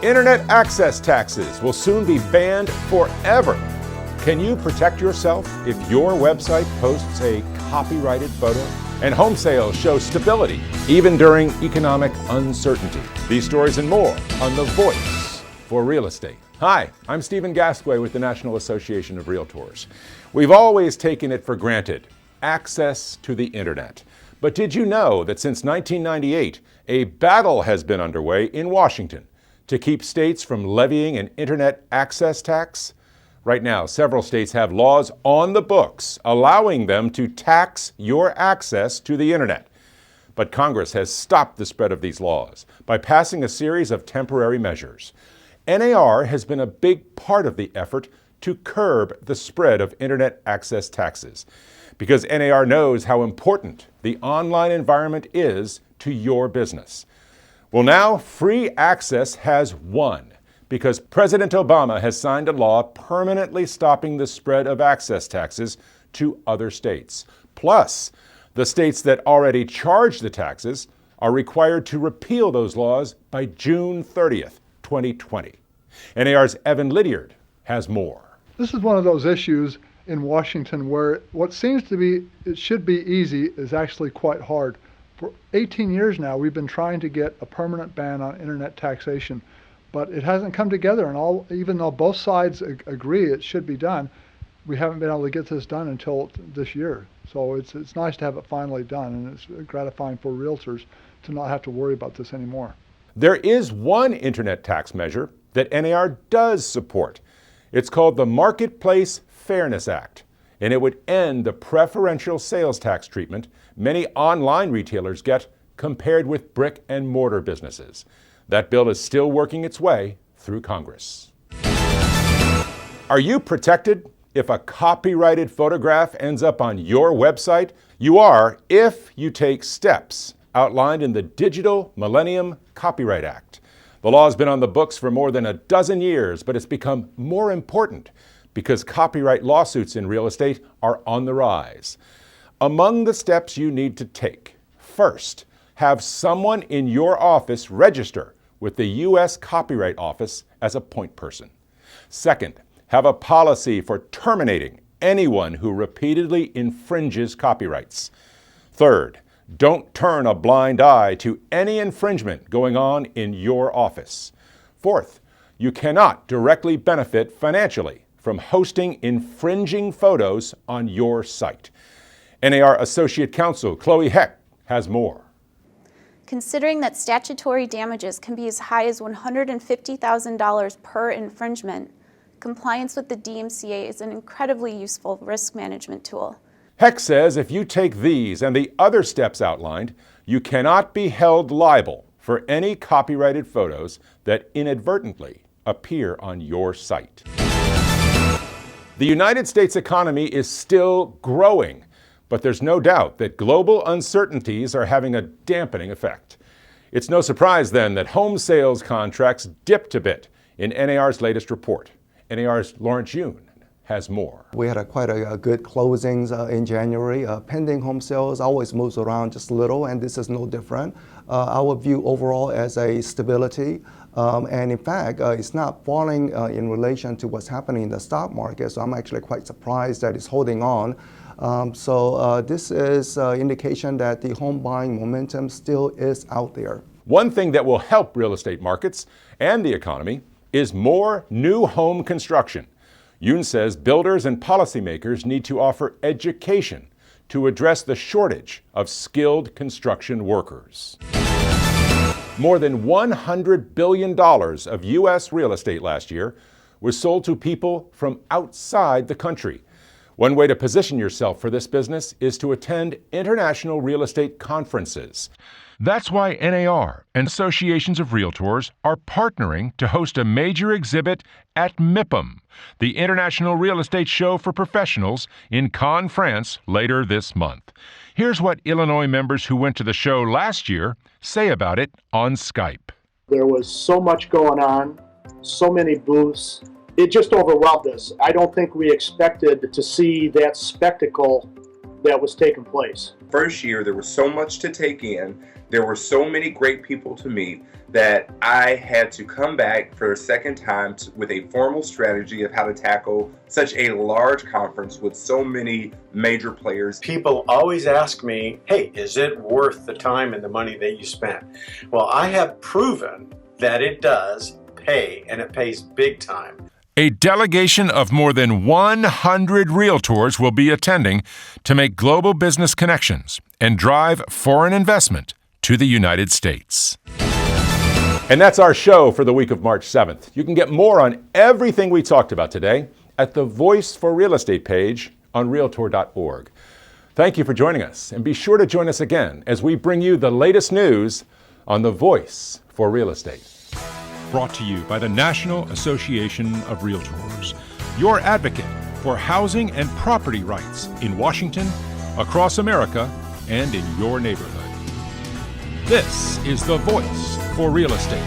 Internet access taxes will soon be banned forever. Can you protect yourself if your website posts a copyrighted photo? And home sales show stability even during economic uncertainty. These stories and more on The Voice for Real Estate. Hi, I'm Stephen Gasquet with the National Association of Realtors. We've always taken it for granted, access to the internet. But did you know that since 1998, a battle has been underway in Washington to keep states from levying an internet access tax? Right now, several states have laws on the books allowing them to tax your access to the internet. But Congress has stopped the spread of these laws by passing a series of temporary measures. NAR has been a big part of the effort to curb the spread of internet access taxes, because NAR knows how important the online environment is to your business. Well, now free access has won, because President Obama has signed a law permanently stopping the spread of access taxes to other states. Plus, the states that already charge the taxes are required to repeal those laws by June 30th, 2020. NAR's Evan Lydiard has more. This is one of those issues in Washington where what seems to be, it should be easy, is actually quite hard. For 18 years now, we've been trying to get a permanent ban on internet taxation, but it hasn't come together, and even though both sides agree it should be done, we haven't been able to get this done until this year. So it's nice to have it finally done, and it's gratifying for realtors to not have to worry about this anymore. There is one internet tax measure that NAR does support. It's called the Marketplace Fairness Act, and it would end the preferential sales tax treatment many online retailers get compared with brick and mortar businesses. That bill is still working its way through Congress. Are you protected if a copyrighted photograph ends up on your website? You are if you take steps outlined in the Digital Millennium Copyright Act. The law has been on the books for more than a dozen years, but it's become more important because copyright lawsuits in real estate are on the rise. Among the steps you need to take: first, have someone in your office register with the U.S. Copyright Office as a point person. Second, have a policy for terminating anyone who repeatedly infringes copyrights. Third, don't turn a blind eye to any infringement going on in your office. Fourth, you cannot directly benefit financially from hosting infringing photos on your site. NAR Associate Counsel Chloe Heck has more. Considering that statutory damages can be as high as $150,000 per infringement, compliance with the DMCA is an incredibly useful risk management tool. Heck says if you take these and the other steps outlined, you cannot be held liable for any copyrighted photos that inadvertently appear on your site. The United States economy is still growing, but there's no doubt that global uncertainties are having a dampening effect. It's no surprise then that home sales contracts dipped a bit in NAR's latest report. NAR's Lawrence Yoon has more. We had quite a good closings in January. Pending home sales always moves around just a little, and this is no different. Our view overall as a stability, and in fact, it's not falling in relation to what's happening in the stock market, so I'm actually quite surprised that it's holding on. So this is an indication that the home buying momentum still is out there. One thing that will help real estate markets and the economy is more new home construction. Yoon says builders and policymakers need to offer education to address the shortage of skilled construction workers. More than $100 billion of U.S. real estate last year was sold to people from outside the country. One way to position yourself for this business is to attend international real estate conferences. That's why NAR and associations of realtors are partnering to host a major exhibit at MIPIM, the International Real Estate Show for Professionals, in Cannes, France, later this month. Here's what Illinois members who went to the show last year say about it on Skype. There was so much going on, so many booths. It just overwhelmed us. I don't think we expected to see that spectacle that was taking place. First year, there was so much to take in. There were so many great people to meet that I had to come back for a second time with a formal strategy of how to tackle such a large conference with so many major players. People always ask me, hey, is it worth the time and the money that you spent? Well, I have proven that it does pay, and it pays big time. A delegation of more than 100 Realtors will be attending to make global business connections and drive foreign investment to the United States. And that's our show for the week of March 7th. You can get more on everything we talked about today at the Voice for Real Estate page on Realtor.org. Thank you for joining us, and be sure to join us again as we bring you the latest news on the Voice for Real Estate. Brought to you by the National Association of Realtors, your advocate for housing and property rights in Washington, across America, and in your neighborhood. This is the Voice for Real Estate.